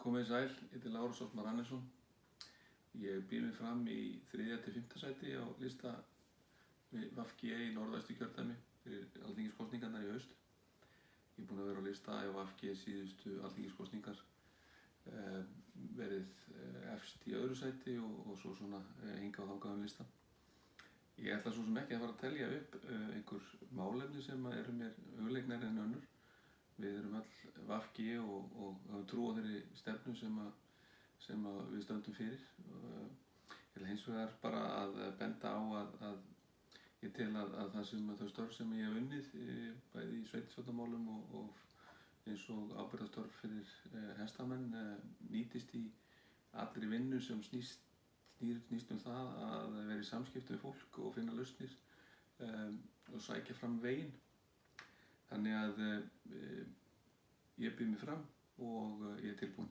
Komið sæl, ég heiti Lárus Óttmar Hannesson. Ég býð mig fram í 3. til 5. sæti á lista VG í Norðvesturkjördæmi fyrir alþingiskosningarnar í haust. Ég er búinn að vera á lista á VG síðustu alþingiskosningar, verið efst í öðru sæti og svo svona hingað og þangað lista. Ég ætla svo sem ekki að fara að telja upp einhver málefni sem eru mér hugleiknari en önnur. Við erum öll VG og höfum trú á þeirri stefnu sem við stöndum fyrir. Ég ætla hins vegar bara að benda á að ég tel að það sem þau störf sem ég hef unnið, bæði í sveitarstjórnarmálum og eins og ábyrgðarstörf fyrir hestamenn, nýtist í allri vinnu sem snýst um það að vera í samskiptum við fólk og finna lausnir og sækja fram veginn. Þannig að ég býð mig fram og ég er tilbúinn